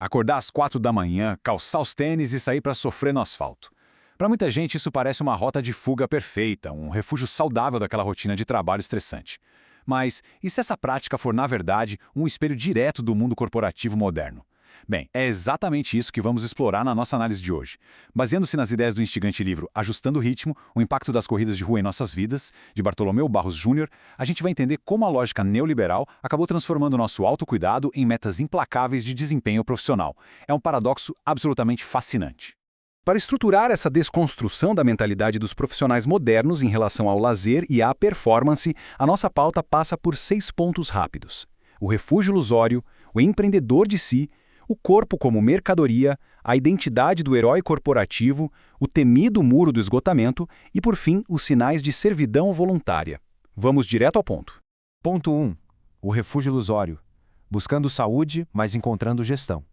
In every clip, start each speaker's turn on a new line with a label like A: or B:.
A: Acordar às 4 da manhã, calçar os tênis e sair para sofrer no asfalto. Para muita gente, isso parece uma rota de fuga perfeita, um refúgio saudável daquela rotina de trabalho estressante. Mas e se essa prática for, na verdade, um espelho direto do mundo corporativo moderno? Bem, é exatamente isso que vamos explorar na nossa análise de hoje. Baseando-se nas ideias do instigante livro Ajustando o Ritmo, o impacto das corridas de rua em nossas vidas, de Bartolomeu Barros Júnior, a gente vai entender como a lógica neoliberal acabou transformando o nosso autocuidado em metas implacáveis de desempenho profissional. É um paradoxo absolutamente fascinante.
B: Para estruturar essa desconstrução da mentalidade dos profissionais modernos em relação ao lazer e à performance, a nossa pauta passa por 6 pontos rápidos: o refúgio ilusório, o empreendedor de si, o corpo como mercadoria, a identidade do herói corporativo, o temido muro do esgotamento e, por fim, os sinais de servidão voluntária. Vamos direto ao ponto.
C: Ponto 1. O refúgio ilusório. Buscando saúde, mas encontrando gestão.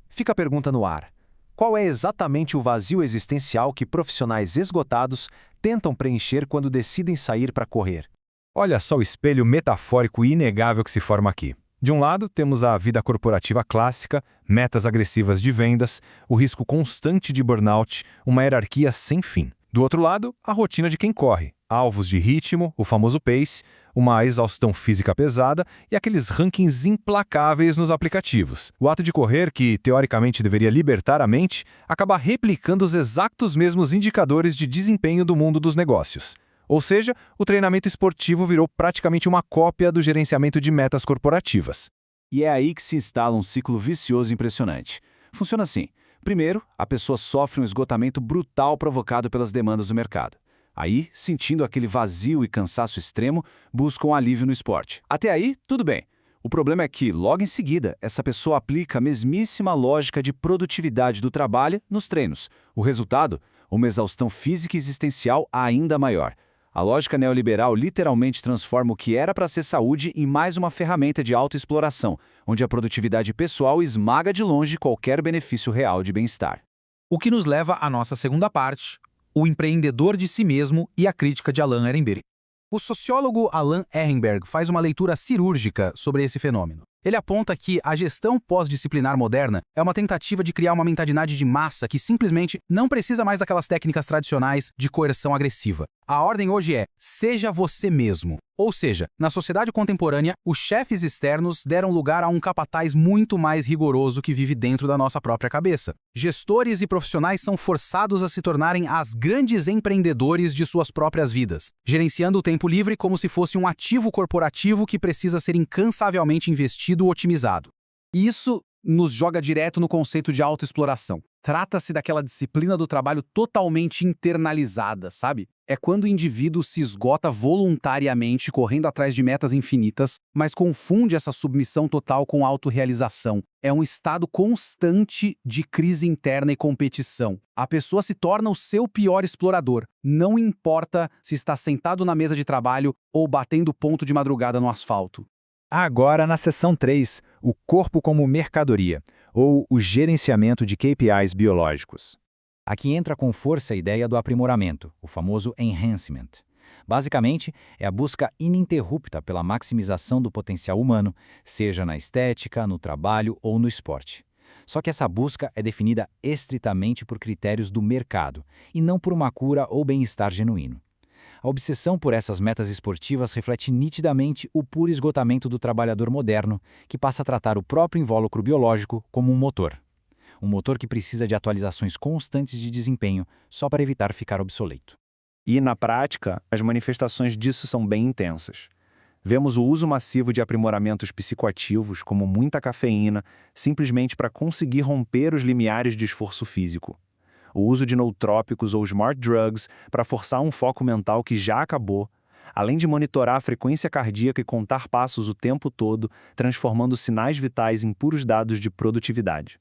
C: Fica a pergunta no ar. Qual é exatamente o vazio existencial que profissionais esgotados tentam preencher quando decidem sair para correr?
D: Olha só o espelho metafórico e inegável que se forma aqui. De um lado, temos a vida corporativa clássica, metas agressivas de vendas, o risco constante de burnout, uma hierarquia sem fim. Do outro lado, a rotina de quem corre, alvos de ritmo, o famoso pace, uma exaustão física pesada e aqueles rankings implacáveis nos aplicativos. O ato de correr, que teoricamente deveria libertar a mente, acaba replicando os exatos mesmos indicadores de desempenho do mundo dos negócios. Ou seja, o treinamento esportivo virou praticamente uma cópia do gerenciamento de metas corporativas.
C: E é aí que se instala um ciclo vicioso impressionante. Funciona assim. Primeiro, a pessoa sofre um esgotamento brutal provocado pelas demandas do mercado. Aí, sentindo aquele vazio e cansaço extremo, busca um alívio no esporte. Até aí, tudo bem. O problema é que, logo em seguida, essa pessoa aplica a mesmíssima lógica de produtividade do trabalho nos treinos. O resultado? Uma exaustão física e existencial ainda maior. A lógica neoliberal literalmente transforma o que era para ser saúde em mais uma ferramenta de autoexploração, onde a produtividade pessoal esmaga de longe qualquer benefício real de bem-estar.
E: O que nos leva à nossa segunda parte, o empreendedor de si mesmo e a crítica de Alan Ehrenberg. O sociólogo Alan Ehrenberg faz uma leitura cirúrgica sobre esse fenômeno. Ele aponta que a gestão pós-disciplinar moderna é uma tentativa de criar uma mentalidade de massa que simplesmente não precisa mais daquelas técnicas tradicionais de coerção agressiva. A ordem hoje é: seja você mesmo. Ou seja, na sociedade contemporânea, os chefes externos deram lugar a um capataz muito mais rigoroso que vive dentro da nossa própria cabeça. Gestores e profissionais são forçados a se tornarem as grandes empreendedores de suas próprias vidas, gerenciando o tempo livre como se fosse um ativo corporativo que precisa ser incansavelmente investido ou otimizado.
B: Isso nos joga direto no conceito de autoexploração. Trata-se daquela disciplina do trabalho totalmente internalizada, sabe? É quando o indivíduo se esgota voluntariamente correndo atrás de metas infinitas, mas confunde essa submissão total com autorrealização. É um estado constante de crise interna e competição. A pessoa se torna o seu pior explorador. Não importa se está sentado na mesa de trabalho ou batendo ponto de madrugada no asfalto.
D: Agora, na seção 3, o corpo como mercadoria, ou o gerenciamento de KPIs biológicos.
F: Aqui entra com força a ideia do aprimoramento, o famoso enhancement. Basicamente, é a busca ininterrupta pela maximização do potencial humano, seja na estética, no trabalho ou no esporte. Só que essa busca é definida estritamente por critérios do mercado, e não por uma cura ou bem-estar genuíno. A obsessão por essas metas esportivas reflete nitidamente o puro esgotamento do trabalhador moderno, que passa a tratar o próprio invólucro biológico como um motor. Um motor que precisa de atualizações constantes de desempenho só para evitar ficar obsoleto.
C: E, na prática, as manifestações disso são bem intensas. Vemos o uso massivo de aprimoramentos psicoativos, como muita cafeína, simplesmente para conseguir romper os limiares de esforço físico. O uso de nootrópicos ou smart drugs para forçar um foco mental que já acabou, além de monitorar a frequência cardíaca e contar passos o tempo todo, transformando sinais vitais em puros dados de produtividade.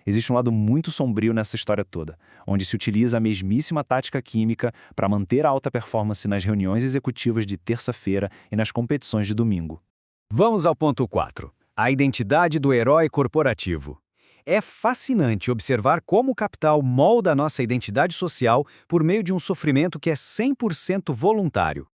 C: Existe um lado muito sombrio nessa história toda, onde se utiliza a mesmíssima tática química para manter a alta performance nas reuniões executivas de terça-feira e nas competições de domingo.
B: Vamos ao ponto 4. A identidade do herói corporativo. É fascinante observar como o capital molda a nossa identidade social por meio de um sofrimento que é 100% voluntário.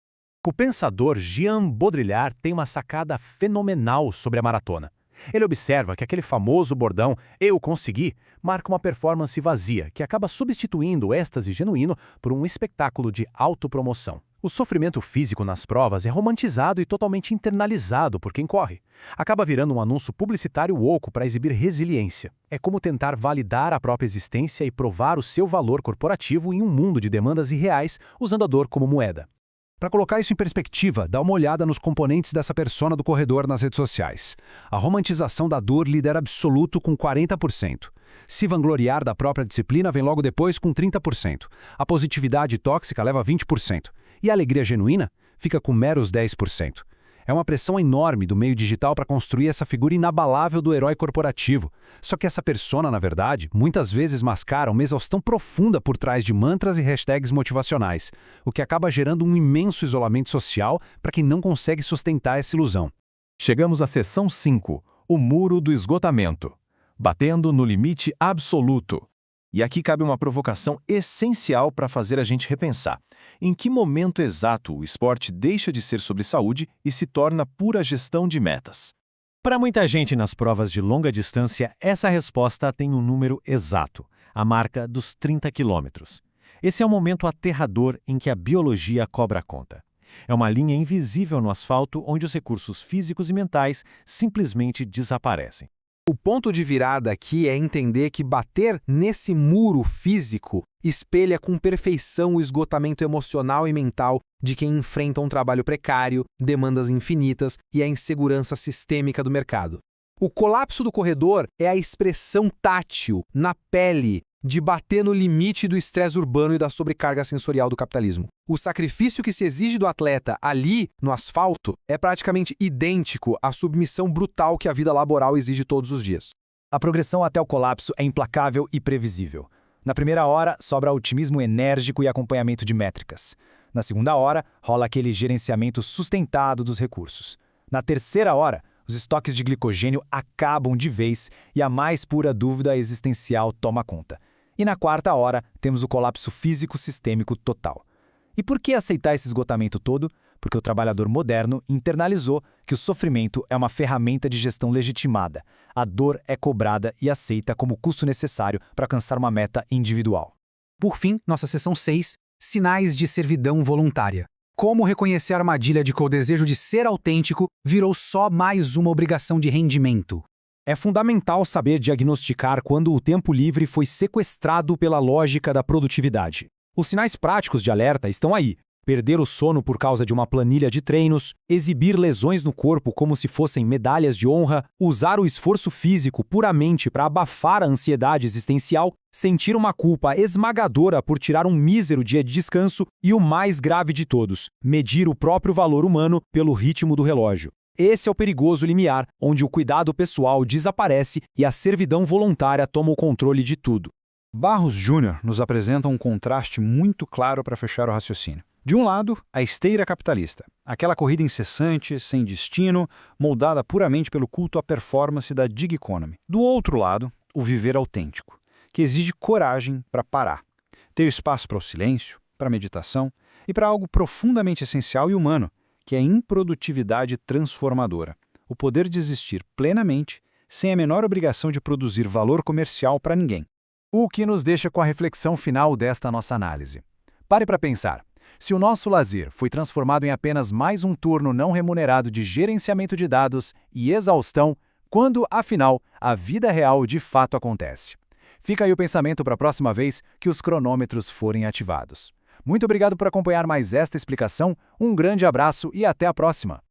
G: O pensador Jean Baudrillard tem uma sacada fenomenal sobre a maratona. Ele observa que aquele famoso bordão "eu consegui" marca uma performance vazia, que acaba substituindo o êxtase genuíno por um espetáculo de autopromoção. O sofrimento físico nas provas é romantizado e totalmente internalizado por quem corre. Acaba virando um anúncio publicitário oco para exibir resiliência. É como tentar validar a própria existência e provar o seu valor corporativo em um mundo de demandas irreais, usando a dor como moeda.
A: Para colocar isso em perspectiva, dá uma olhada nos componentes dessa persona do corredor nas redes sociais. A romantização da dor lidera absoluto com 40%. Se vangloriar da própria disciplina vem logo depois com 30%. A positividade tóxica leva 20%. E a alegria genuína fica com meros 10%. É uma pressão enorme do meio digital para construir essa figura inabalável do herói corporativo. Só que essa persona, na verdade, muitas vezes mascara uma exaustão profunda por trás de mantras e hashtags motivacionais, o que acaba gerando um imenso isolamento social para quem não consegue sustentar essa ilusão.
D: Chegamos à seção 5, o muro do esgotamento. Batendo no limite absoluto.
G: E aqui cabe uma provocação essencial para fazer a gente repensar. Em que momento exato o esporte deixa de ser sobre saúde e se torna pura gestão de metas? Para muita gente nas provas de longa distância, essa resposta tem um número exato, a marca dos 30 quilômetros. Esse é o momento aterrador em que a biologia cobra conta. É uma linha invisível no asfalto onde os recursos físicos e mentais simplesmente desaparecem.
E: O ponto de virada aqui é entender que bater nesse muro físico espelha com perfeição o esgotamento emocional e mental de quem enfrenta um trabalho precário, demandas infinitas e a insegurança sistêmica do mercado. O colapso do corredor é a expressão tátil, na pele, de bater no limite do estresse urbano e da sobrecarga sensorial do capitalismo. O sacrifício que se exige do atleta ali, no asfalto, é praticamente idêntico à submissão brutal que a vida laboral exige todos os dias.
C: A progressão até o colapso é implacável e previsível. Na primeira hora, sobra otimismo enérgico e acompanhamento de métricas. Na segunda hora, rola aquele gerenciamento sustentado dos recursos. Na terceira hora, os estoques de glicogênio acabam de vez e a mais pura dúvida existencial toma conta. E na quarta hora, temos o colapso físico sistêmico total. E por que aceitar esse esgotamento todo? Porque o trabalhador moderno internalizou que o sofrimento é uma ferramenta de gestão legitimada. A dor é cobrada e aceita como custo necessário para alcançar uma meta individual.
E: Por fim, nossa seção 6, sinais de servidão voluntária. Como reconhecer a armadilha de que o desejo de ser autêntico virou só mais uma obrigação de rendimento.
C: É fundamental saber diagnosticar quando o tempo livre foi sequestrado pela lógica da produtividade. Os sinais práticos de alerta estão aí. Perder o sono por causa de uma planilha de treinos, exibir lesões no corpo como se fossem medalhas de honra, usar o esforço físico puramente para abafar a ansiedade existencial, sentir uma culpa esmagadora por tirar um mísero dia de descanso e o mais grave de todos, medir o próprio valor humano pelo ritmo do relógio. Esse é o perigoso limiar, onde o cuidado pessoal desaparece e a servidão voluntária toma o controle de tudo.
B: Barros Jr. nos apresenta um contraste muito claro para fechar o raciocínio. De um lado, a esteira capitalista, aquela corrida incessante, sem destino, moldada puramente pelo culto à performance da gig economy. Do outro lado, o viver autêntico, que exige coragem para parar, ter espaço para o silêncio, para a meditação e para algo profundamente essencial e humano, que é a improdutividade transformadora, o poder de existir plenamente, sem a menor obrigação de produzir valor comercial para ninguém.
A: O que nos deixa com a reflexão final desta nossa análise. Pare para pensar. Se o nosso lazer foi transformado em apenas mais um turno não remunerado de gerenciamento de dados e exaustão, quando, afinal, a vida real de fato acontece? Fica aí o pensamento para a próxima vez que os cronômetros forem ativados. Muito obrigado por acompanhar mais esta explicação, um grande abraço e até a próxima!